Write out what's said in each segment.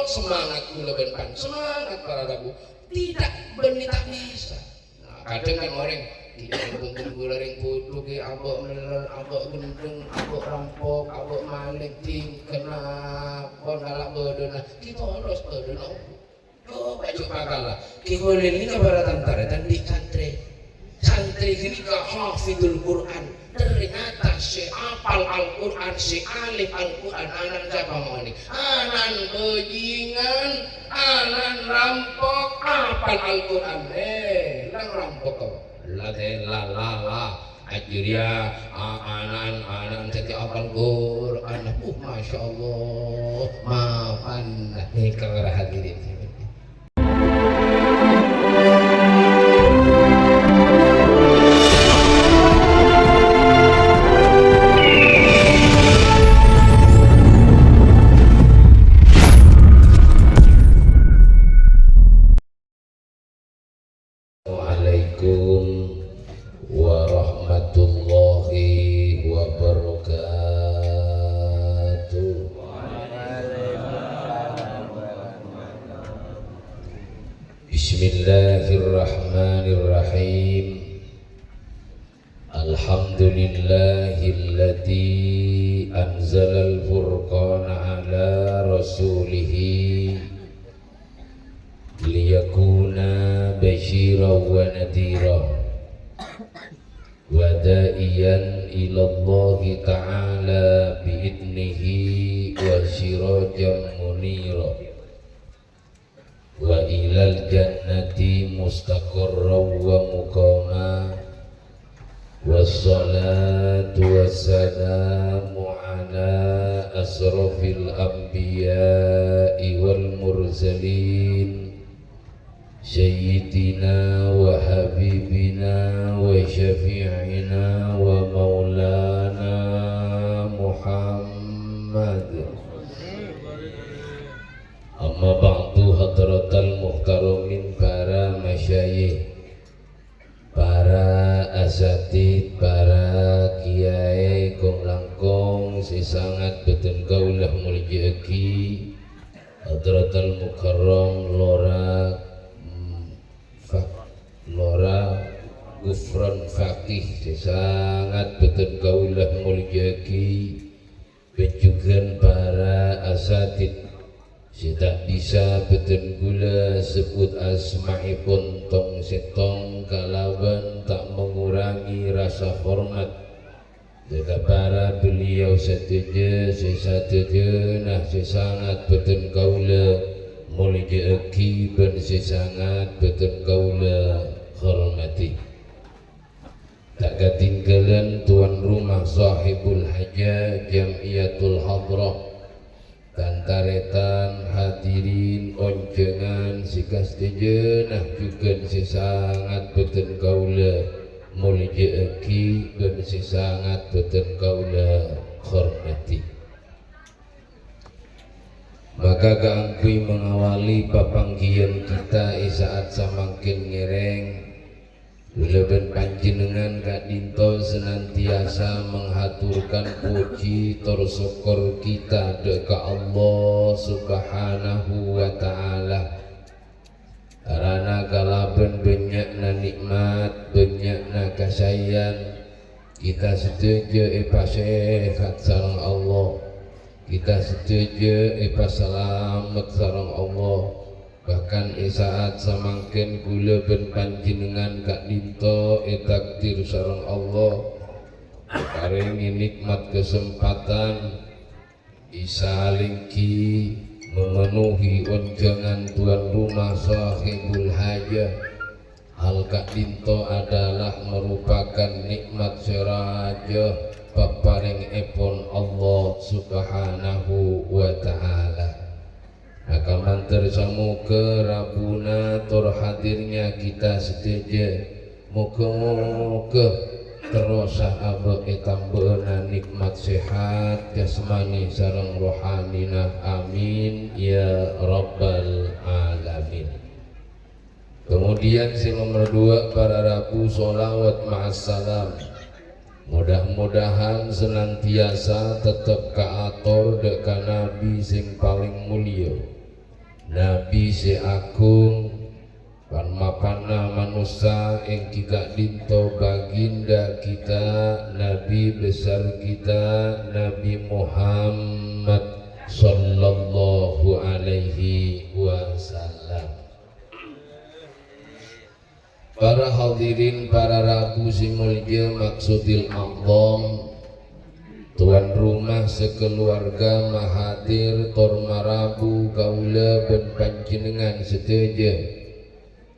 semangat kula ben semangat para rabu tidak benih tak bisa. Nah, kadang kan orang tidak bentuk gula ring putu ke abok meler abok gendeng abok rampok abok malik ting kenapa ngalak bodona kita harus bodona oh baju pakalah kita ini kabar tantara dan di santri ini ke hafidul Quran ternyata si apal Al-Quran si alif Al-Quran anan siapa mau ini anan bajingan anan rampok apal Al-Quran lang rampok kau la ajiria anan setiap apal Quran masya Allah maafan nih kalau hadirin Bismillahirrahmanirrahim. Alhamdulillahilladzi anzalal furqana ala rasulihi liyakuna basyiran wa nadhira wa da'iyan ilallahi ta'ala bi'idnihi wa sirajan munira wa ilal jannati mustaqarran wa muqama wassalatu wassalamu ala asrafil anbiya'i wal mursalin sayyidina wa habibina wa syafi'ina wa maulana Muhammad. Amma ba'du hadratal muhtaramin para masyayikh, para asatid, para kiai kong langkong si sangat beten kaulah muljaki hadratal mukarram lora gufran faqih si sangat beten kaulah muljaki benjukan para asatid si tak bisa beten gula sebut asma'ipun tong setong kalaban tak mengurangi rasa hormat jika para beliau setuju nah si sangat beten kaula mulia aki dan si sangat beten kaula hormati tak ketinggalan tuan rumah sahibul hajah jamiatul hadrah kantaretan hadirin oncengan sikas tejenah juga si sangat beten kaula mulia aki dan si sangat beten kaula hormati. Maka keangkui mengawali papanggian kita saat samangkin ngereng Leben panjenengan Kak Dinto senantiasa menghaturkan puji tersyukur kita deka Allah subhanahu wa ta'ala karena kalaben banyakna nikmat banyakna kasayan kita setuju sehat sareng Allah kita setuju selamat sareng Allah bahkan saat samangken kula ben panjenengan Kak Dinto takdir sareng Allah paringi nikmat kesempatan isalingki memenuhi unjangan tuan rumah sahibul hajah. Hal Kak Dinto adalah merupakan nikmat seraja paparing epon Allah subhanahu wa ta'ala. Maka mantar samuka rabuna tor hadirnya kita setuju muka terusah abek tambahna nikmat sehat jasmani sareng rohanina amin ya rabbal alamin. Kemudian si nomor 2 para rabu sholawat ma'assalam mudah-mudahan senantiasa tetap kaator deka nabi sing paling mulia Nabi si agung panmapana manusia yang tiga dinto baginda kita, Nabi besar kita, Nabi Muhammad sallallahu alaihi wasallam. Para hadirin, para rabu si mulia maksudil a'zam, tuan rumah sekeluarga mahadir tor marabu kaula ben panjenengan sedaja.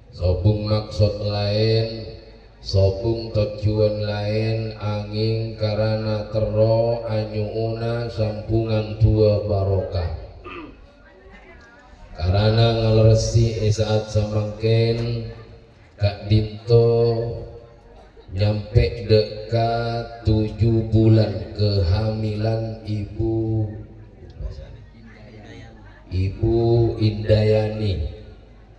Sobung maksud lain, sobung tujuan lain, angin karena tero anyuuna sampungan tua barokah. Karena ngaleresi saat samangken Kak Dinto nyampe dekat 7 bulan kehamilan Ibu Indayani.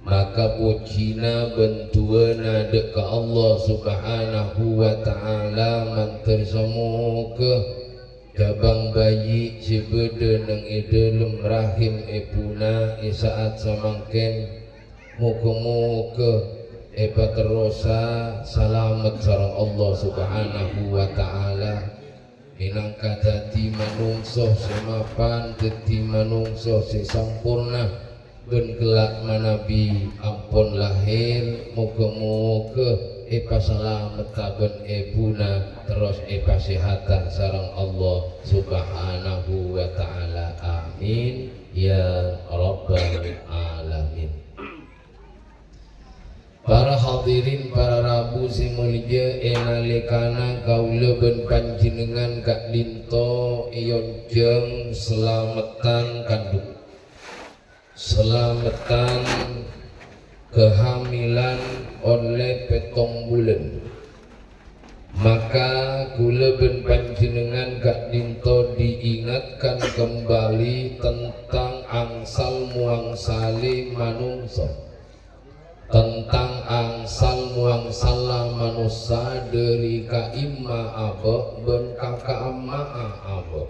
Maka pucina bentuana deka Allah subhanahu wa ta'ala mantar semoga jabang bayi sebeda nang dalam rahim epuna saat samangken muka-muka terosa selamat sareng Allah subhanahu wa ta'ala. Minangka dadi manungso semapan, dadi manungso sesampurna ben kelak manabi ampun lahir, moga-moga salametaken ebuna terus sehatan sareng Allah subhanahu wa ta'ala. Amin ya rabbal alamin. Para hadirin, para rabu si mulia enalikana kaula ben panjenengan Kak Dinto iyonjeng selametan kandung, selamatan kehamilan oleh 7 bulan. Maka kula ben panjenengan Kak Dinto diingatkan kembali tentang angsal muangsale manungsa, tentang angsal muangsala manusia dari ka imma aba ben kakak amma aba.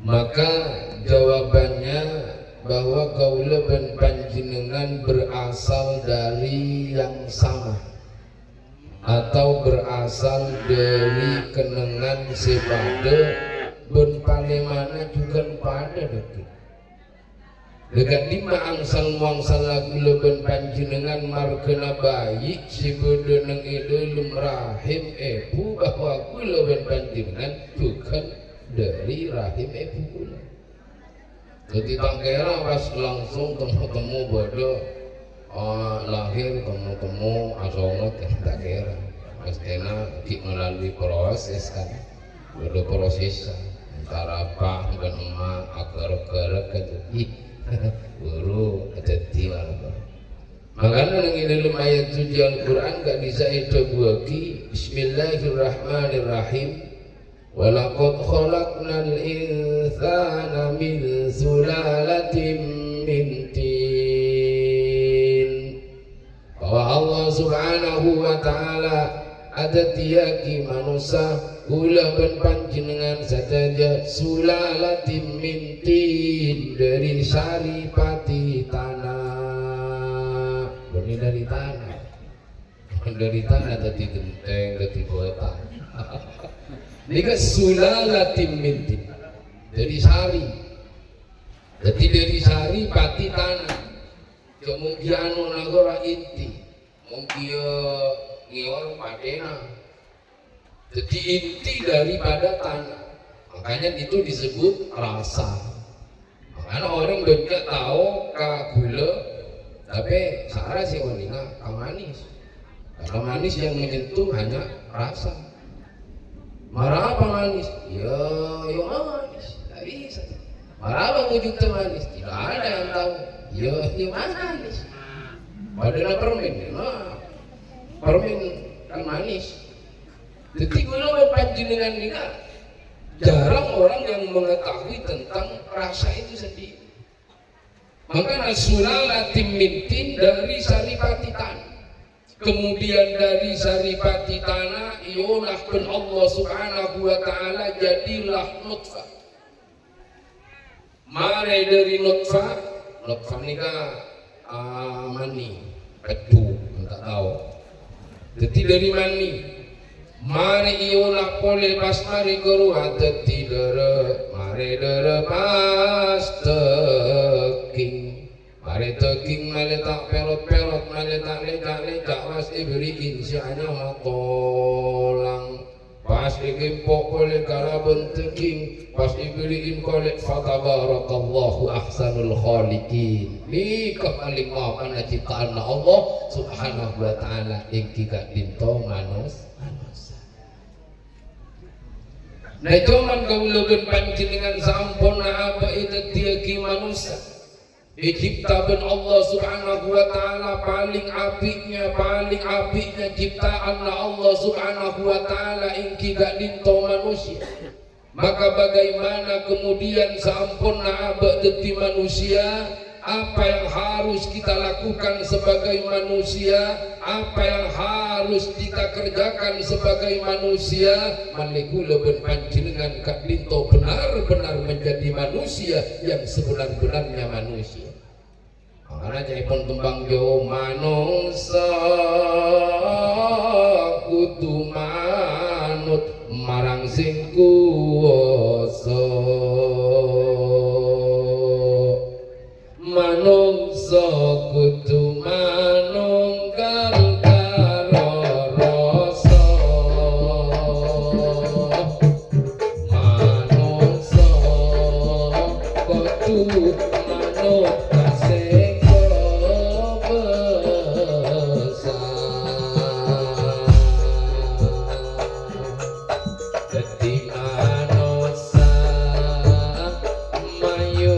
Maka jawabannya bahwa kaula ben panjenengan berasal dari yang sama atau berasal dari kenengan sebade ben panemana juga pada detik. Dekat lima angsal muangsal lagu leben panjenengan markena bayi sebeda nang dalam rahim ibu, bahwa aku leben panjenengan bukan dari rahim ibu kula. Jadi tangkera pas langsung temu bodoh lahir temu asongot tak kira mestena melalui proses kan, bodoh proses antara apa dan emak akar-akar gitu guru jadi apa. Makanya nang dalam ayat suci Al-Quran gak bisa itu buaki Bismillahirrahmanirrahim. Walaqad khalaqnal insana min sulalatin min tin. Bahwa Allah subhanahu wa ta'ala ada tiaki manusia kula ben panjenengan saja sulalatin min tin, dari saripati tanah. Ini dari tanah, dari tanah tadi genteng tadi kota. Ini sulalatin min tin, dari sari. Jadi dari sari pati tanah. Kemungkinan nagora inti, mungkin ngior padena. Jadi inti daripada tanah, makanya itu disebut rasa. Makanya orang banyak tahu gula, tapi sara sih wanita manis. Karena manis yang menyentuh hanya rasa. Marah apa manis? Ya manis, tidak bisa. Marah apa wujud manis? Tidak ada yang tahu. Ya manis. Padahal permen, permen kan manis. Jadi kalau panjenengan ini jarang orang yang mengetahui tentang rasa itu sendiri. Maka sulalatin min tin, dari saripati tanah. Kemudian dari saripati tanah iolah ben Allah subhanahu wa ta'ala jadilah nutfah. Mare dari nutfah Noksan ni mani, pedu, tak tahu. Jadi dari mani, mari iulah pole pas mari keruat teti dere, mari dere pas teking. Mari teking male tak pelot-pelot, male tak lecak-lecak, pas diberi insya'nya matolang. Pas dikempok oleh kalaban teking, pas diberiin kolek fatabarakallahu ahsanul khaliqin. Ni paling maafan ciptaan Allah subhanahu wa ta'ala yang kita dinto manusia. Nah cuman kau lebih pancingan sampun apa itu tiaki manusia. Diciptakan Allah subhanahu wa ta'ala paling apiknya ciptaan Allah subhanahu wa ta'ala yang kita dinto manusia. Maka bagaimana kemudian sampun apa itu manusia, apa yang harus kita lakukan sebagai manusia, apa yang harus kita kerjakan sebagai manusia, maliku lebih pancingan kak dinto benar-benar menjadi manusia yang sebenar-benarnya manusia. Karena jadi pun tembang jo manungsa kudu manut marang sing kuwasa. Manungsa kudu manunggal karo rasa. Manungsa kudu manut kasih kebesar. Jadi manusia mayu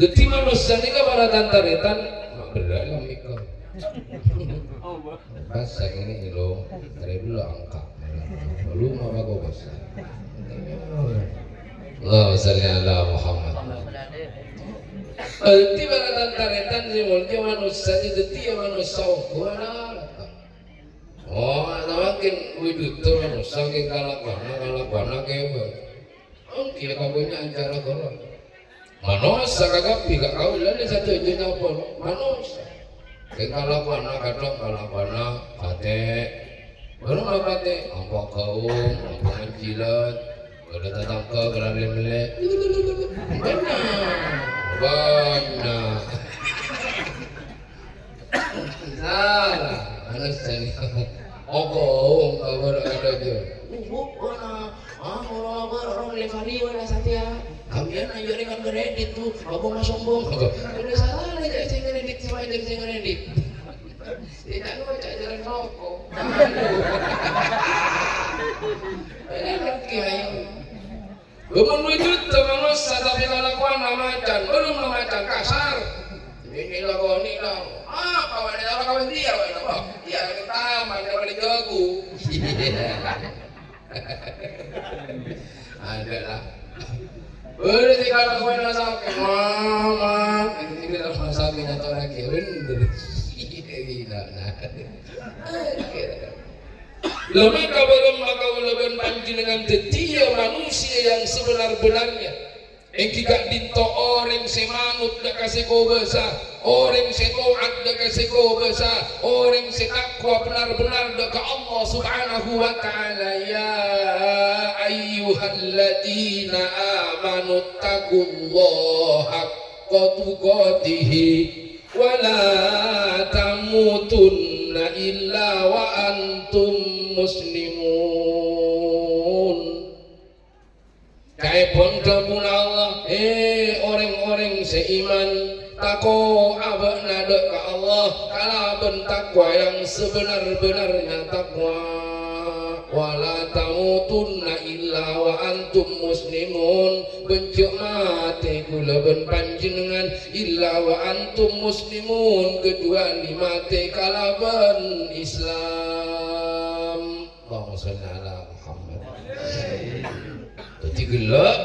Deti manusia ni ka para tantaretan berdalam ikaw. Basa ini ilo, dari dulu angka. Lalu mau aku basa. Allahumma shalli ala Muhammad. Deti para tantaretan si mulki manusia ni deti manusia kuana. Oh, makin widut tu manusia ke kalakwana kebe. Kira kabunya ancara korang. Manusia kagapi gak kau lalu satu jenis apa? Manusia. Kekalakuana kadang kalakuana kate. Baru lah kate. Ampak kaum, ampak mencilat. Baru datang ke kerana melek. Benar. Salah. Manusia ni. Kaum baru ada je. Bukan. Orang lefari wala satya. Kamian ayo dengan kredit tuh, aku mah sombong. Udah salah aja saya kredit sama aja saya kredit. Tidak aku baca jalan rokok. Enak kiai. Belum wujud manusia tapi kelakuan macan, belum macan kasar. Ini lagu ini lah. Apa wanita kawan dia, dia yang taman, dia paling jago. Ada lah. Udah sih kalau kau nak sakit, mama, ini kita masak minyak lagi, bener, gila nah. Lebih kabarun maka ulun panji dengan tetia manusia yang sebenar-benarnya. Yang kita dinto orang semanut dak kasiko besar, orang setaat dak kasiko besar, orang setakwa benar-benar dak ke Allah Subhanahu wa taala. Ya ayyuhalladzina amanu taqullaha haqqa tuqatih wa la tamutunna illa wa antum muslimun. Kaipun kebun Allah, orang-orang seiman tako abakna dek ke Allah kalaban takwa yang sebenar-benarnya takwa. Wala tamutunna illa wa antum muslimun, bencuk mati kula ben panjenengan illa wa antum muslimun, kecuali mati kalaban Islam. Allahumma shalli ala Muhammad. Jadi gelap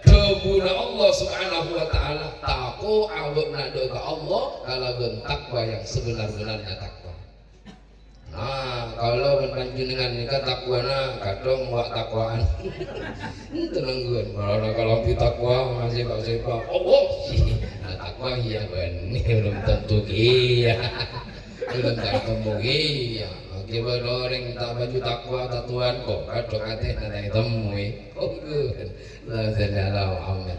kebuna Allah Subhanahu wa taala tako awakna doa Allah kalaban takwa yang sebenar-benarnya takwa. Nah, kalau panjenengan nikah takwana kadang wak takwaan. Tenangguan kalau takwa masih kok sepak. Oh, nah takwa iya ben belum tentu iya. Belum tentu iya. Akibat orang tak baju takwa tatuan kok kadang ate nanti temui. Oh, la ilaha Muhammad.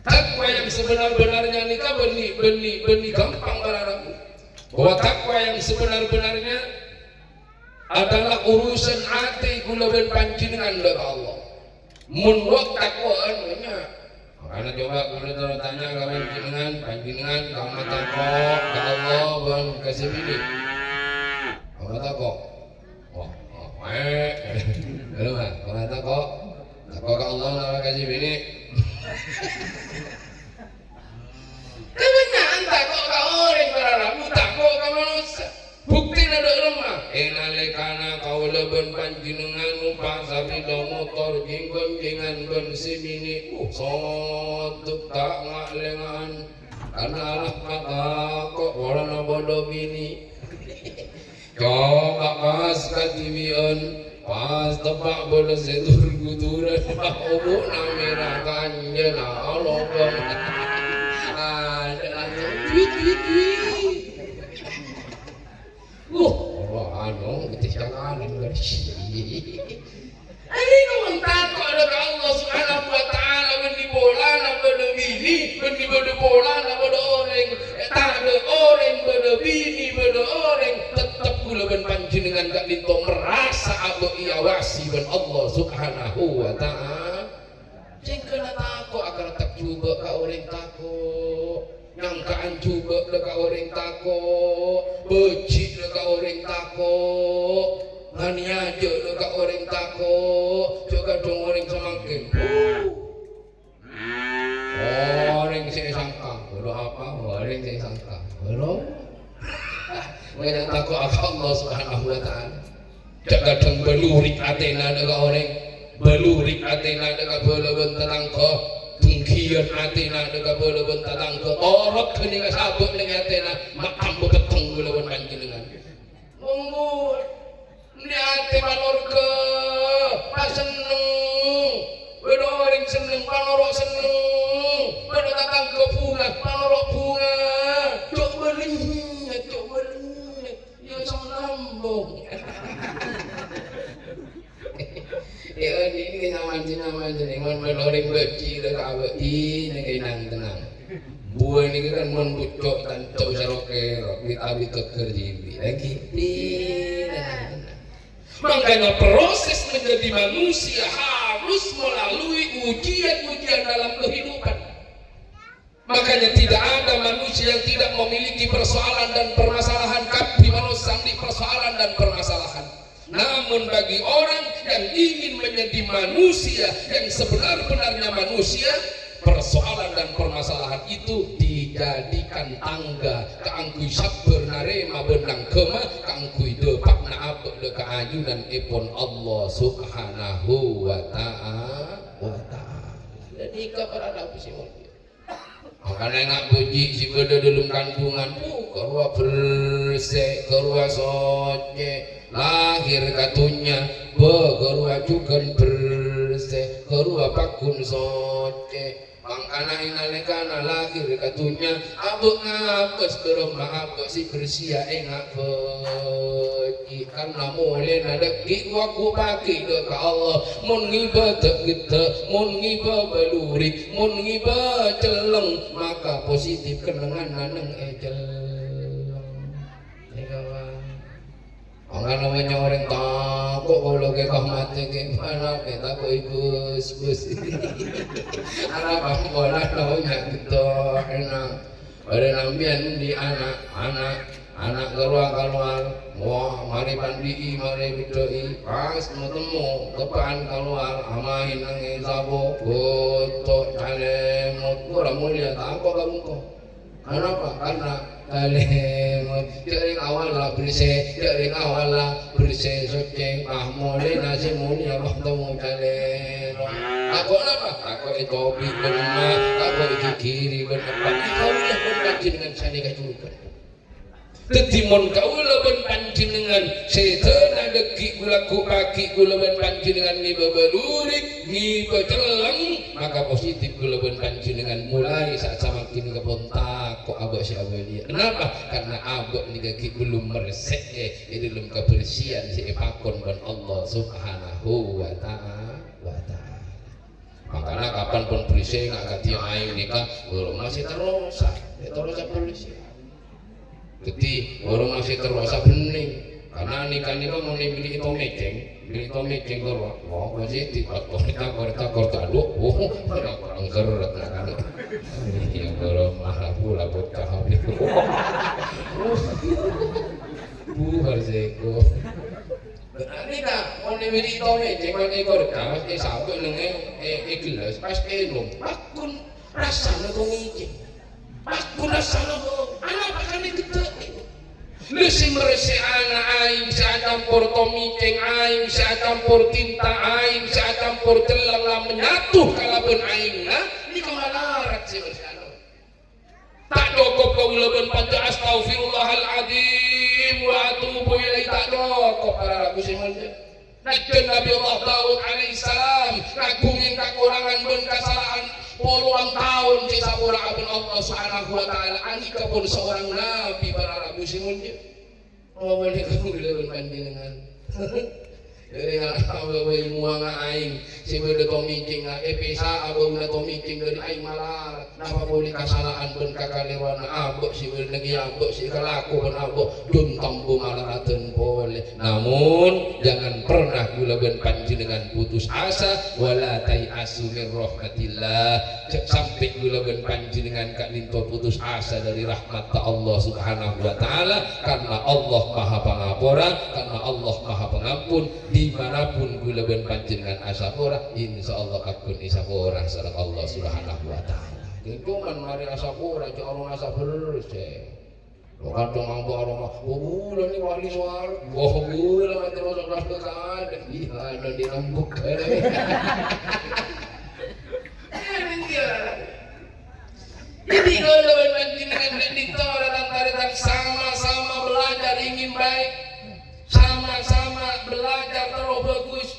Takwa yang sebenar-benarnya nikah benih gampang berharap. Bahwa takwa yang sebenar-benarnya adalah urusan hati kula ben panjenengan dak Allah. Mun wak takwa nya. Karena coba kula tanya ke panjenengan kamu takwa ke Allah ban kasih bini. Kamu takwa. Wah, Belum ah, kamu takwa. Takwa ke Allah lawan kasih bini. Kebanyakan takut ke orang berharap, takut ke manusia. Bukti ada lemah. Nalikana kau leben panjenengan numpak sabida motor jinggon-jingan bensin ini. Sotuk tak ngalengan. Karena anak kata kok orang bodoh bini. Coba pas katibian. Pas tepak bodoh setur-guturan. Pak obo namera kanjena Allah bang. Ini kau takut ada Allah Subhanahu wa taala benih bola nak bini, benih bola nak orang, tak ada orang bini orang tetap kula ben panjenengan gak dito merasa abu iawasi ben Allah Subhanahu wa taala. Jangan kena takut akan tak cuba ka orang takut. Nyangkaan juga dekat orang takut, becik dekat orang takut, ngani aja dekat orang takut, juga dong orang semakin. Orang saya sangka, bodoh apa? Orang saya sangka, bodoh. Mereka takut akan Allah Subhanahu wa taala. Jaga dong belurik atena dekat orang, belurik atena dekat belawan tetangga. Tungkian atina dekat belawan tatangga orok kening sabuk ning atena makam beteng belawan panjenengan. Monggo ni ate panorga pas seneng. Wedo ring seneng panorok seneng. Wedo tatangga bunga panorok bunga. Cok beling. Ya sama lambung. Ya ini nama jenengan meloring beci dekat awak ini tenang. Buah ini kan membucok dan cok seroke kita keker jibi lagi tenang. Makanya proses menjadi manusia harus melalui ujian-ujian dalam kehidupan. Makanya tidak ada manusia yang tidak memiliki persoalan dan permasalahan. Kabeh manusia di persoalan dan permasalahan. Namun bagi orang yang ingin menjadi manusia yang sebenar-benarnya manusia, persoalan dan permasalahan itu dijadikan tangga keangkui sabar narema benang kema keangkui depak na abek de keayunan ipun Allah Subhanahu wa ta'ala. Jadi kepada simul. Makanya nak puji si beda dalam kandungan kerua bersih, kerua soce lahir katunya kerua juga bersih, kerua pakun soce Mangkana inalekana lahir katunya abuk ngapes berumah abuk si bersia ngapes karena mulai nadeki waku pagi ke Allah mun ngiba kita mun ngiba belurik mun ngiba celeng maka positif kenangan naneng celeng ya kawan orang namanya orang takut kalau kita mati gimana kita kok bus anak bola namanya gitu enak pada nampian di anak keluar wah mari pandi mari bidoi pas ketemu depan keluar amain nangis sabo gotok calemut kurang mulia tak apa kamu kok kenapa karena calemut dari awal lah bersih dari awal lah bersih suci mulai nasi mulia bertemu calemut aku apa aku itu benar aku itu kiri benar kau yang berkaji dengan saya juga Ketimon kau lawan panjenengan setan ada ki kulaku pagi kulawan panjenengan ni bebelurik ni beceleng maka positif kulawan panjenengan mulai saat sama kini kepontak kok abah si abah dia kenapa karena abah ni kaki belum meresek belum kebersihan si epakon ban Allah subhanahu wa ta'ala makanya kapan pun berisik nggak kati air nikah belum masih terus polisi jadi orang masih terasa bening karena nikah mau beli itu meceng kalau mau masih tidak korta lu orang keret kan yang kalau marah pula buat kahab itu harus ego nikah mau beli itu meceng mau korta pasti sabuk nengeng gelas pasti belum pakun rasanya tuh ngicing pakun rasanya tuh anak pakai gede Lusi meresi anak aing saat campur tomiceng aing saat campur tinta aing saat campur telang lah menyatu kalaupun aing ini kemalarat sih meresi anak tak dokop kau leban panca astaghfirullahaladzim wa atubu ilaih tak dokop para ragu sih manja najen Nabi Allah Daud alaihissalam ngagungin kekurangan dan kesalahan puluhan tahun si sapura abun Allah subhanahu wa ta'ala anika pun seorang nabi para rabu si munja oh boleh kamu dilawan panjenengan dari abah muang aing si beda tomicing pesa abah udah tomicing dari aing malar napa boleh kesalahan pun kakalewana abah si beda lagi abah si kalaku pun abah dun tambu malaraten boleh namun jangan pernah gulaban panjenengan putus asa wala tai'asu min rahmatillah sampai gulaban panjenengan kak linto putus asa dari rahmat Allah subhanahu wa ta'ala karena Allah maha pangapura karena Allah maha pengampun dimanapun gulaban panjenengan asapura insyaallah akun isapura sareng Allah subhanahu wa ta'ala cuman mari asapura cek orang asapura kadang ambo aroma bulan ni wali suar bulan terus orang ada iya ada di rambut jadi kalau panjenengan dan ditolak dan sama-sama belajar ingin baik sama-sama belajar terus bagus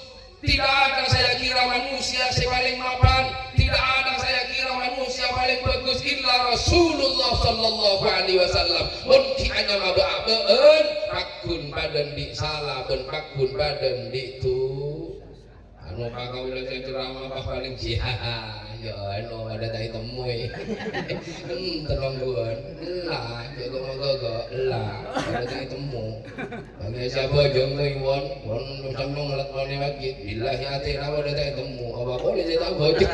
tidak ada saya kira manusia paling mapan tidak ada saya kira manusia paling bagus illa Rasulullah sallallahu alaihi wasallam mungkin hanya maba'aba'an pakun badan di salah dan pakun badan di itu anu kakak udah saya ceramah apa paling siha ya anu ada tai temui terang buan lah jago magaga lah ada tai temu bagi siapa jong tai won sambung ngelat mane lagi billahi ati rawa ada tai temu apa boleh saya tak bocor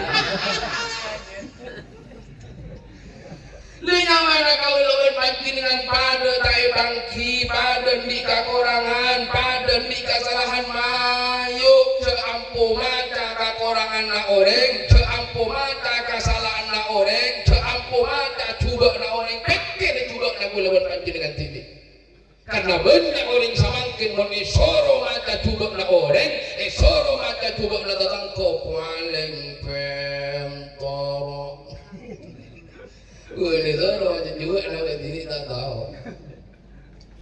Lina mana kau lawan pagi dengan pada tai bangki pada di kekurangan pada di kesalahan mayu seampu maca kekurangan na orang seampu maca kesalahan na orang seampu maca coba na orang pikir coba na lawan pagi dengan TV karena banyak orang samangkin moni soro maca coba na orang soro maca coba na datang ko paling pentoro ini soro aja juga nak diri tak tahu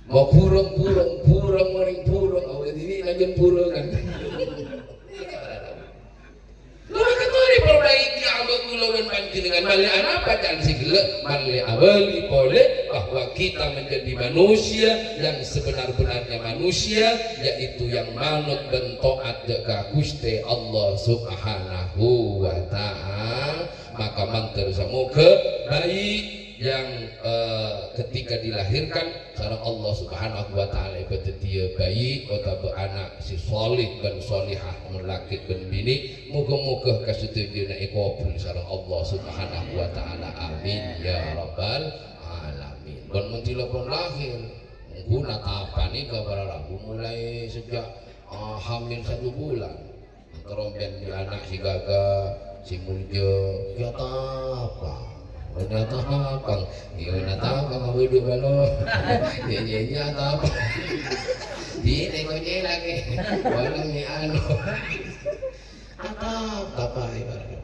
mau purung maring purung awak diri najen purung kan lu kan perbaiki abang gula ulun panjenengan mali anak bacaan sigele mali awali boleh bahwa kita menjadi manusia yang sebenar-benarnya manusia, yaitu yang manut dan taat ka Gusti Allah Subhanahu wa taala. Maka mantar semoga bayi yang ketika dilahirkan sareng Allah Subhanahu wa taala ibadah dia bayi atau anak si solih dan solihah laki dan bini, muga-muga kasetujuna kabul sareng Allah Subhanahu wa taala. Amin ya rabbal alamin. Dan mentila pun lahir guna tapani kabar rabu mulai sejak hamil 1 bulan. Teromben di anak si Gaga, si Muljo, ya apa? Udah tapang, gimana tapang aku hidup balo, ya tapang, di negonya lagi, walau ni anu, apa ibarat,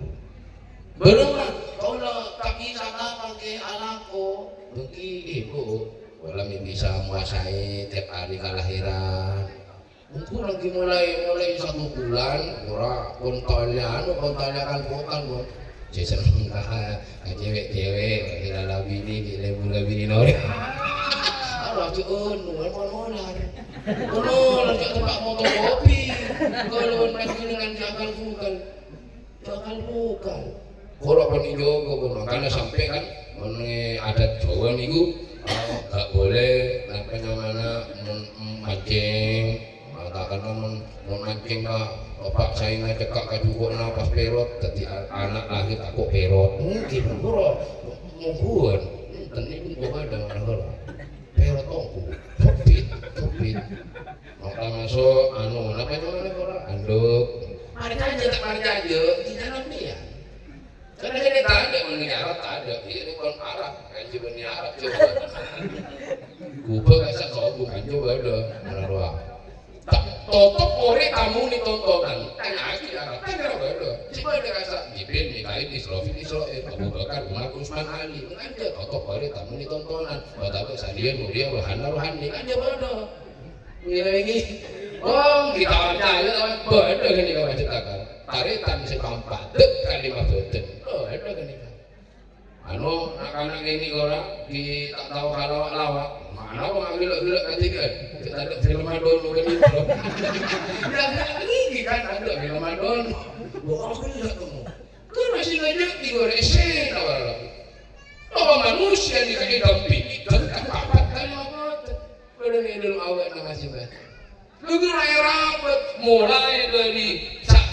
belum lah, kalau tak bisa tapang ke anakku, mungkin ibu, walau bisa menguasai tiap hari kelahiran. Mungkin lagi mulai 1 bulan, kurang kontolnya kan bukan. Saya seneng lah, cewek-cewek, kira bini, kira bini nori. Allah cuun, nular, cak tempat motor kopi. Kalau lagi dengan jangan bukan. Kalau pun hijau, karena sampai kan, adat Jawa niku, tak boleh, namanya mancing, katakan mancing lah. Bapak saya ngajak juga pas perot, jadi anak lahir aku perot. Mungkin bro, mungkin, tadi pun gua ada orang perot aku, topit. Maka masuk apa namanya orang anduk. Mari aja, di dalam dia. Karena ini tak ada mengenai Arab tak ada, ini bukan Arab, kan coba ni Arab coba. Gua kasih kau bukan coba ada, mana doang. Totok ore tamu ni tontonan tanya lagi Arab tanya apa itu coba ada kata Jibril Mikail Israfil Abu Bakar Umar Utsman Ali kan dia totok ore tamu ni tontonan betapa Sadia Nuria Rohani kan dia bodoh ini kita percaya bodoh kan ini kalau ceritakan taritan sepampat kalimat bodoh ada kan ini anak-anak ini orang di tak tahu kalau lawak mana orang gila-gila ketiga kita ada film Madonna kan itu yang lagi kan ada film Madonna aku lihat kamu kan masih ngajak di goreng awal bahwa manusia dikasih dampingi dan kapat kali apa pada ngedul awak nama siapa lu gerai rapat mulai dari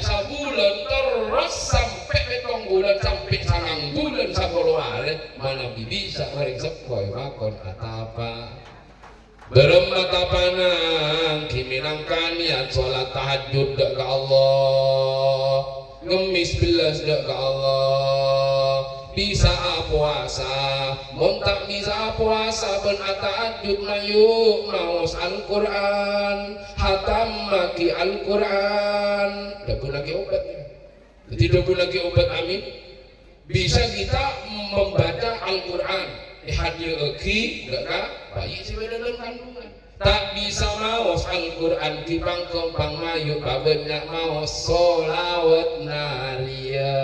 sabulan terus sampai 7 bulan sampai 9 bulan 10 hari mana bisa meriksa koi makon atapa beremata panang kiminangkan niat sholat tahajud dak ke Allah ngemis belas dak ke Allah bisa puasa montak bisa puasa ben tahajud mayu maus Al-Quran hatam maki Al-Quran dak lagi obatnya tidak lagi obat amin bisa kita membaca Al-Quran hadir eki enggak bayi si dalam kandungan tak bisa maos Al-Quran kibang kembang mayu banyak maos solawat naria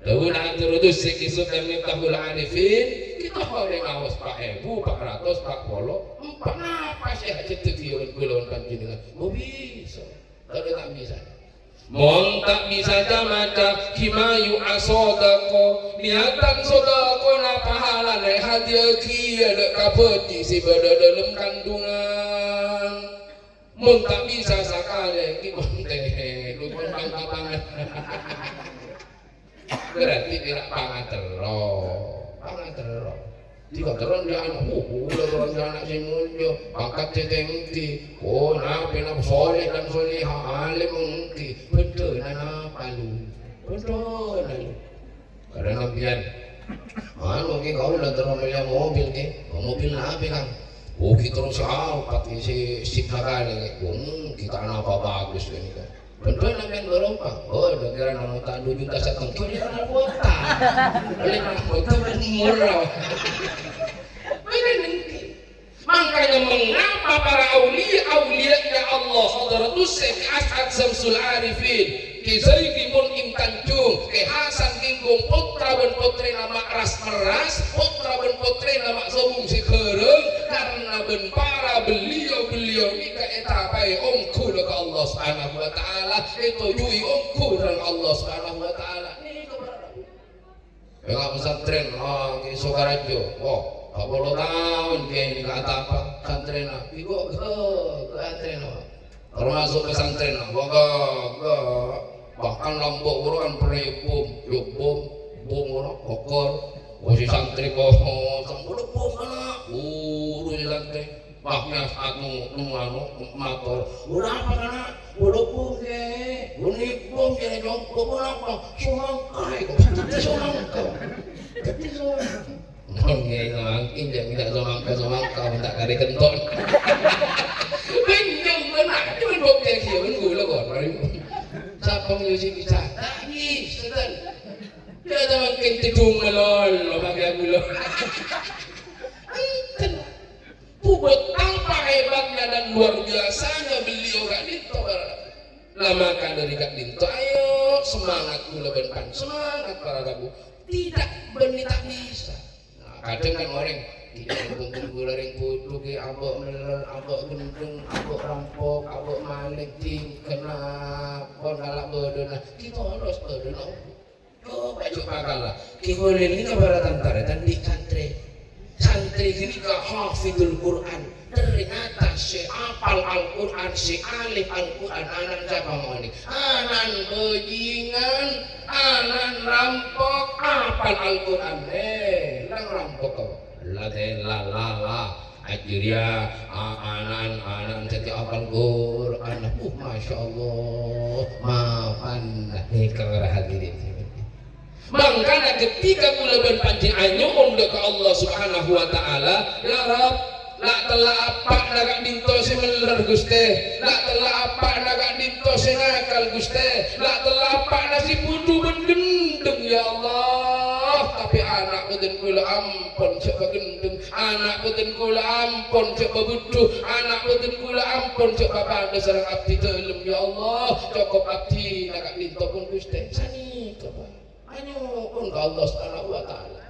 daun terus sikisuk dan mitahul arifin kita boleh maos Pak Ebu 400 Pak Polo 4 apa sih aja tujuan gulon panjenengan bisa tak bisa Mon tak bisa jamaca kimayu asodako niatan sodako na pahala na hadiah kia dek kapeti si pada dalam kandungan mon tak bisa sakale kibon teh lupon pangan berarti tidak pangan terlo jika terang dia anak orang dia anak semuanya angkat tetengti nah penap soleh dan solehah alim mengki betul nana palu betul nana karena nabian mungkin kau udah terang melihat mobil mobil apa kan kita terus pakai si sikakali kita anak apa bagus ini kan betul nabian berapa udah kira nama tak 2 juta setengah dia anak kota oleh anak kota murah makanya mengapa para aulia-aulia Allah Hadratus Syekh As'ad Syamsul Arifin Kisai dipun ing Tanjung, Hasan Kingkung putra ben putri nama ras meras, putra ben putri nama sobung si kereng, karena ben para beliau ini ke etapai ongku ke Allah Subhanahu wa taala, itu yui ongku dengan Allah Subhanahu wa taala. Ini keberadaan. Ya pesantren di Sukarajo. Oh, 40 tahun kayak ini kata apa? Pesantren iku ke pesantren. Termasuk pesantren bahkan Lombok uruan pernah bom orang kokor posisi santri kok sampai bom kana uru santri bahnya anu motor udah apa kana udah bom ke unik bom ya jong bom apa sumangkai tapi nongeng mangkin jangan tidak somangka minta kari kenton pinjam benar cuma bom yang kieu gula kok siapa menyusi bisa tadi sedang dia ada makin tidung melol pakai gula buat apa hebatnya dan luar biasanya beliau Kak Dinto lamakan dari Kak Dinto ayo semangat gula benpan semangat para rabu tidak benih tak bisa kadang kan orang tidak bentuk gula yang bodoh ke abok melel abok gendeng abok rampok abok malik ting kenapa ngalak bodoh nah kita harus bodoh no coba kalah kita ini kepada tantara tadi santri ini ke hafidul Quran ternyata si apal Al-Quran si alif Al-Quran anan siapa mau ini anan bajingan anan rampok apal Al-Quran lang rampok kau la ajiria anan setiap apal Quran masya Allah maafan kang hadirin makanya ketika kula ben panci anyuhun ke Allah Subhanahu wa taala ya Rabb la telah apa naga dinto si meler Guste la telah apa naga dinto si nakal Guste la telah apa nasi budu ben gendeng ya Allah tapi anak beten kula ampun coba gendeng anak beten kula ampun coba budu anak beten kula ampun coba pada sareng abdi telem ya Allah cukup abdi naga dinto pun Guste sani coba pun Allah Subhanahu wa taala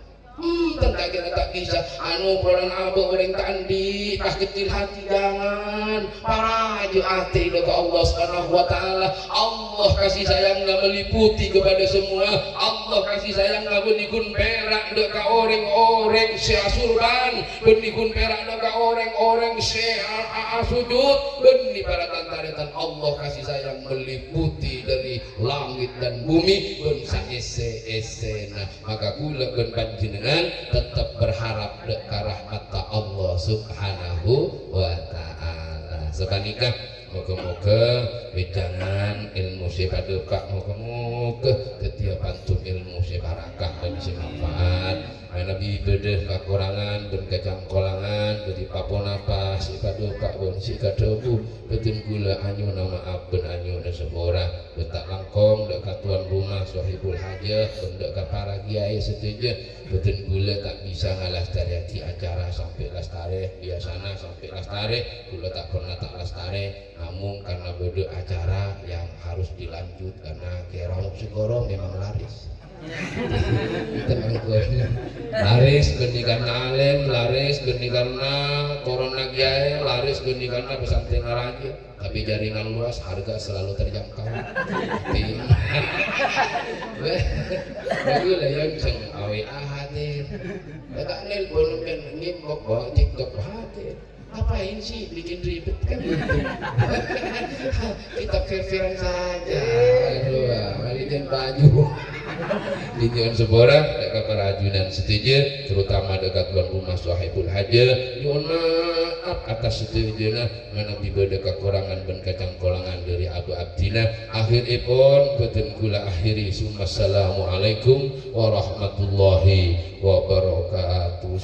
tentang kita tak bisa anu bulan abu orang tandi pas kecil hati jangan para aju hati ke Allah Subhanahu wa taala Allah kasih sayangnya meliputi kepada semua Allah kasih sayangnya benikun perak dekat orang-orang seasurban benikun perak dekat orang-orang sujud benih para tantaretan Allah kasih sayang meliputi dari langit dan bumi bangsa ese nah maka kula ben panjenengan tetap berharap dekat rahmat Allah Subhanahu wa taala. Sebaliknya moga-moga wejangan ilmu sepaduka moga-moga setiap antum ilmu sebarakah dan bisa manfaat Nabi bedeh kekurangan ben kecangkolangan jadi papon apa sepaduka bon si kadebu beten gula anyu nama abben anyu na semora betak langkong dekat tuan rumah sahibul hajah dekat para kiai setuju beten gula tak bisa ngalastariati acara sampai lastare biasana sampai lastare gula tak pernah tak lastare namun karena beda acara yang harus dilanjut karena kerong sigoro memang laris laris geni karena alim laris geni karena corona kiai laris geni karena pesantren raja tapi jaringan luas harga selalu terjangkau bagus lah yang bisa awA hadir tak nelpon kan ngimbok bawa tiktok hadir ngapain sih bikin ribet kan gitu kita kefiran saja aduh malikin baju Linjuan seborang dekat perajunan setuju terutama dekat tuan rumah sahibul hajah mohon maaf atas setujuna menabi beda kekurangan dan kecangkolangan dari abu abdina akhiripun beten kula akhiri assalamualaikum warahmatullahi wabarakatuh.